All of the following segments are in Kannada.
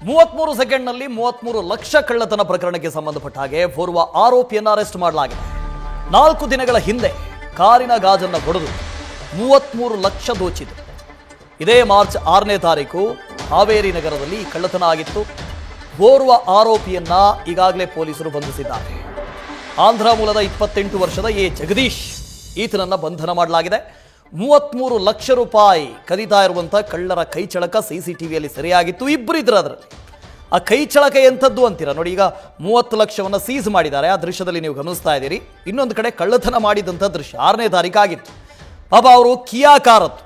33 ಸೆಕೆಂಡ್ನಲ್ಲಿ 33 ಲಕ್ಷ ಕಳ್ಳತನ ಪ್ರಕರಣಕ್ಕೆ ಸಂಬಂಧಪಟ್ಟ ಹಾಗೆ ಓರ್ವ ಆರೋಪಿಯನ್ನು ಅರೆಸ್ಟ್ ಮಾಡಲಾಗಿದೆ. 4 ದಿನಗಳ ಹಿಂದೆ ಕಾರಿನ ಗಾಜನ್ನು ಹೊಡೆದು 33 ಲಕ್ಷ ದೋಚಿದ್ದು. ಇದೇ ಮಾರ್ಚ್ 6ನೇ ತಾರೀಕು ಹಾವೇರಿ ನಗರದಲ್ಲಿ ಕಳ್ಳತನ ಆಗಿತ್ತು. ಓರ್ವ ಆರೋಪಿಯನ್ನ ಈಗಾಗಲೇ ಪೊಲೀಸರು ಬಂಧಿಸಿದ್ದಾರೆ. ಆಂಧ್ರ ಮೂಲದ 28 ವರ್ಷದ ಎ ಜಗದೀಶ್ ಈತನನ್ನ ಬಂಧನ ಮಾಡಲಾಗಿದೆ. 33 ಲಕ್ಷ ರೂಪಾಯಿ ಕದೀತಾ ಇರುವಂಥ ಕಳ್ಳರ ಕೈಚಳಕ CCTVಯಲ್ಲಿ ಸೆರೆಯಾಗಿತ್ತು. ಇಬ್ಬರಿದ್ರು ಅದರಲ್ಲಿ. ಆ ಕೈಚಳಕ ಎಂಥದ್ದು ಅಂತೀರಾ ನೋಡಿ. ಈಗ 30 ಲಕ್ಷವನ್ನು ಸೀಸ್ ಮಾಡಿದ್ದಾರೆ. ಆ ದೃಶ್ಯದಲ್ಲಿ ನೀವು ಗಮನಿಸ್ತಾ ಇದ್ದೀರಿ. ಇನ್ನೊಂದು ಕಡೆ ಕಳ್ಳತನ ಮಾಡಿದಂಥ ದೃಶ್ಯ 6ನೇ ತಾರೀಕು ಆಗಿತ್ತು. ಪಾಪ ಅವರು ಕಿಯಾ ಕಾರತ್ತು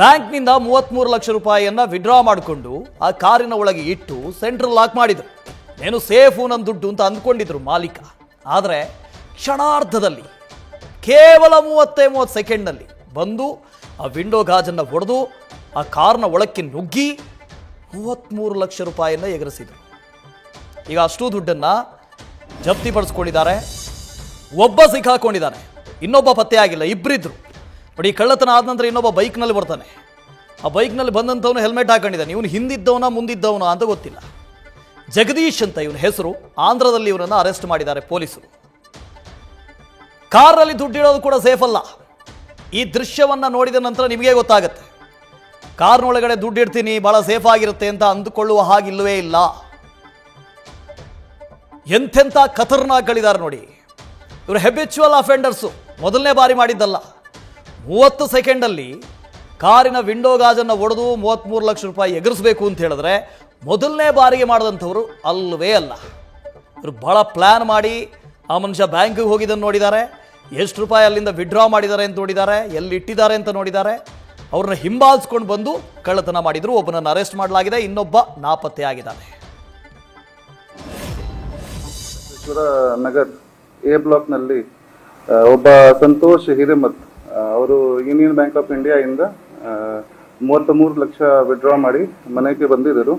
ಬ್ಯಾಂಕ್ನಿಂದ 33 ಲಕ್ಷ ರೂಪಾಯಿಯನ್ನು ವಿಡ್ರಾ ಮಾಡಿಕೊಂಡು ಆ ಕಾರಿನ ಒಳಗೆ ಇಟ್ಟು ಸೆಂಟ್ರಲ್ ಲಾಕ್ ಮಾಡಿದರು. ಏನು ಸೇಫು ನನ್ನ ದುಡ್ಡು ಅಂತ ಅಂದ್ಕೊಂಡಿದ್ರು ಮಾಲೀಕ. ಆದರೆ ಕ್ಷಣಾರ್ಧದಲ್ಲಿ ಕೇವಲ 30 ಸೆಕೆಂಡ್ನಲ್ಲಿ ಬಂದು ಆ ವಿಂಡೋ ಗಾಜನ್ನು ಹೊಡೆದು ಆ ಕಾರ್ನ ಒಳಕ್ಕೆ ನುಗ್ಗಿ 33 ಲಕ್ಷ ರೂಪಾಯಿಯನ್ನು ಎಗರಿಸಿದರು. ಈಗ ಅಷ್ಟು ದುಡ್ಡನ್ನು ಜಪ್ತಿಪಡಿಸ್ಕೊಂಡಿದ್ದಾರೆ. ಒಬ್ಬ ಸಿಕ್ಕಾಕೊಂಡಿದ್ದಾನೆ, ಇನ್ನೊಬ್ಬ ಪತ್ತೆ ಆಗಿಲ್ಲ. ಇಬ್ಬರಿದ್ರು ನೋಡಿ. ಕಳ್ಳತನ ಆದ ನಂತರ ಇನ್ನೊಬ್ಬ ಬೈಕ್ನಲ್ಲಿ ಬರ್ತಾನೆ. ಆ ಬೈಕ್ನಲ್ಲಿ ಬಂದಂಥವನು ಹೆಲ್ಮೆಟ್ ಹಾಕೊಂಡಿದ್ದಾನೆ. ಇವನು ಹಿಂದಿದ್ದವನ ಮುಂದಿದ್ದವನ ಅಂತ ಗೊತ್ತಿಲ್ಲ. ಜಗದೀಶ್ ಅಂತ ಇವನ ಹೆಸರು. ಆಂಧ್ರದಲ್ಲಿ ಇವರನ್ನು ಅರೆಸ್ಟ್ ಮಾಡಿದ್ದಾರೆ ಪೊಲೀಸರು. ಕಾರಲ್ಲಿ ದುಡ್ಡಿಡೋದು ಕೂಡ ಸೇಫ್ ಅಲ್ಲ. ಈ ದೃಶ್ಯವನ್ನು ನೋಡಿದ ನಂತರ ನಿಮಗೆ ಗೊತ್ತಾಗುತ್ತೆ. ಕಾರ್ನೊಳಗಡೆ ದುಡ್ಡಿಡ್ತೀನಿ ಭಾಳ ಸೇಫ್ ಆಗಿರುತ್ತೆ ಅಂತ ಅಂದುಕೊಳ್ಳುವ ಹಾಗಿಲ್ಲವೇ ಇಲ್ಲ. ಎಂತೆಂಥ ಖತರ್ನಾಕ್ಗಳಿದ್ದಾರೆ ನೋಡಿ. ಇವರು ಹೆಬಿಚುವಲ್ ಅಫೆಂಡರ್ಸು. ಮೊದಲನೇ ಬಾರಿ ಮಾಡಿದ್ದಲ್ಲ. 30 ಸೆಕೆಂಡಲ್ಲಿ ಕಾರಿನ ವಿಂಡೋ ಗಾಜನ್ನು ಒಡೆದು 33 ಲಕ್ಷ ರೂಪಾಯಿ ಎಗರಿಸಬೇಕು ಅಂತ ಹೇಳಿದ್ರೆ ಮೊದಲನೇ ಬಾರಿಗೆ ಮಾಡಿದಂಥವ್ರು ಅಲ್ಲವೇ ಅಲ್ಲ. ಇವರು ಭಾಳ ಪ್ಲ್ಯಾನ್ ಮಾಡಿ ಆ ಮನುಷ್ಯ ಬ್ಯಾಂಕಿಗೆ ಹೋಗಿದ್ದನ್ನು ನೋಡಿದ್ದಾರೆ. ಎಷ್ಟು ರೂಪಾಯಿ ಅಲ್ಲಿಂದ ವಿಡ್ರಾ ಮಾಡಿದ್ದಾರೆ ಅಂತ ನೋಡಿದ್ದಾರೆ. ಎಲ್ಲಿ ಇಟ್ಟಿದ್ದಾರೆ ಅಂತ ನೋಡಿದ್ದಾರೆ. ಅವ್ರನ್ನ ಹಿಂಬಾಲಿಸ್ಕೊಂಡು ಬಂದು ಕಳ್ಳತನ ಮಾಡಿದ್ರು. ಒಬ್ಬನನ್ನು ಅರೆಸ್ಟ್ ಮಾಡಲಾಗಿದೆ. ಇನ್ನೊಬ್ಬ ನಾಪತ್ತೆ ಆಗಿದ್ದಾನೆ. ನಗರ್ ಎ ಬ್ಲಾಕ್ನಲ್ಲಿ ಒಬ್ಬ ಸಂತೋಷ್ ಹಿರೇಮಠ್ ಅವರು ಯೂನಿಯನ್ ಬ್ಯಾಂಕ್ ಆಫ್ ಇಂಡಿಯಾ ಇಂದ 33 ಲಕ್ಷ ವಿಡ್ರಾ ಮಾಡಿ ಮನೆಗೆ ಬಂದಿದ್ದರು.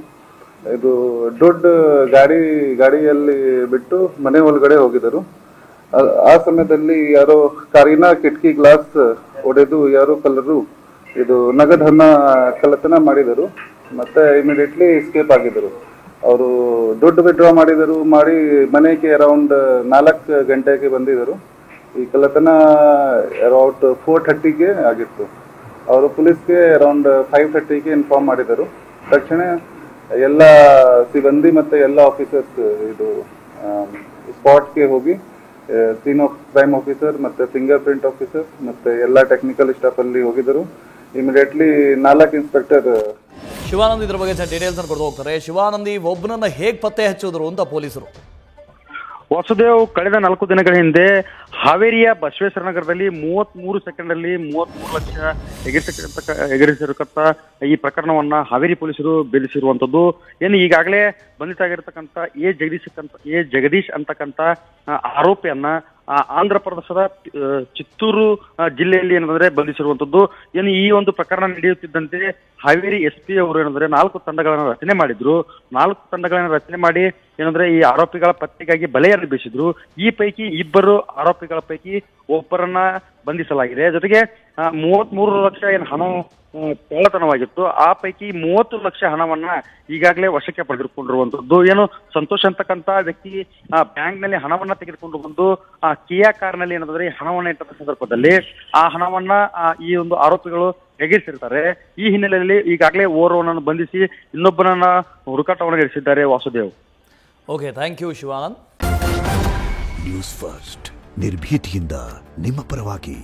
ಇದು ದೊಡ್ಡ ಗಾಡಿಯಲ್ಲಿ ಬಿಟ್ಟು ಮನೆ ಒಳಗಡೆ ಹೋಗಿದ್ದರು. ಆ ಸಮಯದಲ್ಲಿ ಯಾರೋ ಕಾರಿನ ಕಿಟಕಿ ಗ್ಲಾಸ್ ಒಡೆದು ಯಾರೋ ಕಳ್ಳರು ಇದು ನಗದು ಹಣ ಕಳ್ಳತನ ಮಾಡಿದರು. ಮತ್ತೆ ಇಮಿಡಿಯೇಟ್ಲಿ ಎಸ್ಕೇಪ್ ಆಗಿದ್ದರು. ಅವರು ದುಡ್ಡು ವಿಡ್ರಾ ಮಾಡಿ ಮನೆಗೆ ಅರೌಂಡ್ 4 ಗಂಟೆಗೆ ಬಂದಿದ್ದರು. ಈ ಕಳ್ಳತನ ಅರೌಂಡ್ 4:30ಗೆ ಆಗಿತ್ತು. ಅವರು ಪೊಲೀಸ್ಗೆ ಅರೌಂಡ್ 5:30ಗೆ ಇನ್ಫಾರ್ಮ್ ಮಾಡಿದರು. ತಕ್ಷಣ ಎಲ್ಲ ಸಿಬ್ಬಂದಿ ಮತ್ತೆ ಎಲ್ಲ ಆಫೀಸರ್ಸ್ ಇದು ಸ್ಪಾಟ್ಗೆ ಹೋಗಿ ಸೀನ್ ಆಫ್ ಕ್ರೈಮ್ ಆಫೀಸರ್ ಮತ್ತೆ ಫಿಂಗರ್ ಪ್ರಿಂಟ್ ಆಫೀಸರ್ ಮತ್ತೆ ಎಲ್ಲ ಟೆಕ್ನಿಕಲ್ ಸ್ಟಾಫ್ ಅಲ್ಲಿ ಹೋಗಿದ್ದರು. ಇಮಿಡಿಯೇಟ್ಲಿ 4 ಇನ್ಸ್ಪೆಕ್ಟರ್ ಶಿವಾನಂದ್ ಇದ್ರ ಬಗ್ಗೆ ಡೀಟೇಲ್ಸ್ ಅನ್ನು ಕೊಡ್ತಾ ಹೋಗ್ತಾರೆ. ಶಿವಾನಂದಿ, ಒಬ್ಬನನ್ನ ಹೇಗೆ ಪತ್ತೆ ಹಚ್ಚಿದ್ರು ಅಂತ ಪೊಲೀಸರು? ವಾಸುದೇವ್, ಕಳೆದ 4 ದಿನಗಳ ಹಿಂದೆ ಹಾವೇರಿಯ ಬಸವೇಶ್ವರ ನಗರದಲ್ಲಿ 33 ಸೆಕೆಂಡಲ್ಲಿ 33 ಲಕ್ಷ ಎಗರಿಸಿರತಕ್ಕ ಈ ಪ್ರಕರಣವನ್ನ ಹಾವೇರಿ ಪೊಲೀಸರು ಭೇದಿಸಿರುವಂತದ್ದು. ಏನು ಈಗಾಗಲೇ ಬಂಧಿತಾಗಿರ್ತಕ್ಕಂಥ ಎ ಜಗದೀಶ್ ಅಂತಕ್ಕಂಥ ಆರೋಪಿಯನ್ನ ಆಂಧ್ರ ಪ್ರದೇಶದ ಚಿತ್ತೂರು ಜಿಲ್ಲೆಯಲ್ಲಿ ಏನಂದ್ರೆ ಬಂಧಿಸಿರುವಂತದ್ದು. ಏನು ಈ ಒಂದು ಪ್ರಕರಣ ನಡೆಯುತ್ತಿದ್ದಂತೆ ಹಾವೇರಿ SP ಅವರು ಏನಂದ್ರೆ 4 ತಂಡಗಳನ್ನು ರಚನೆ ಮಾಡಿದ್ರು. 4 ತಂಡಗಳನ್ನು ರಚನೆ ಮಾಡಿ ಏನಂದ್ರೆ ಈ ಆರೋಪಿಗಳ ಪತ್ತೆಗಾಗಿ ಬಲೆಯನ್ನು ಬೀಸಿದ್ರು. ಈ ಪೈಕಿ 2 ಆರೋಪಿಗಳ ಪೈಕಿ ಒಬ್ಬರನ್ನ ಬಂಧಿಸಲಾಗಿದೆ. ಜೊತೆಗೆ 33 ಲಕ್ಷ ಏನು ಹಣ ಕಳ್ಳತನವಾಗಿತ್ತು. ಆ ಪೈಕಿ 30 ಲಕ್ಷ ಹಣವನ್ನ ಈಗಾಗಲೇ ವಶಕ್ಕೆ ಪಡೆದುಕೊಂಡಿರುವಂತದ್ದು. ಏನು ಸಂತೋಷ್ ಅಂತಕ್ಕಂತ ವ್ಯಕ್ತಿ ಬ್ಯಾಂಕ್ ನಲ್ಲಿ ಹಣವನ್ನ ತೆಗೆದುಕೊಂಡು ಬಂದು ಆ ಕಿಯಾ ಕಾರ್ನಲ್ಲಿ ಏನಂದ್ರೆ ಹಣವನ್ನ ಇಟ್ಟ ಸಂದರ್ಭದಲ್ಲಿ ಆ ಹಣವನ್ನ ಈ ಒಂದು ಆರೋಪಿಗಳು ಎಗರಿಸಿರ್ತಾರೆ. ಈ ಹಿನ್ನೆಲೆಯಲ್ಲಿ ಈಗಾಗಲೇ ಓರ್ವನನ್ನು ಬಂಧಿಸಿ ಇನ್ನೊಬ್ಬನನ್ನ ಹುಡುಕಾಟವನ್ನು ನಡೆಸಿದ್ದಾರೆ. Vasudev. Okay, thank you Shivanand. News first, ನಿರ್ಭೀತಿಯಿಂದ ನಿಮ್ಮ ಪರವಾಗಿ.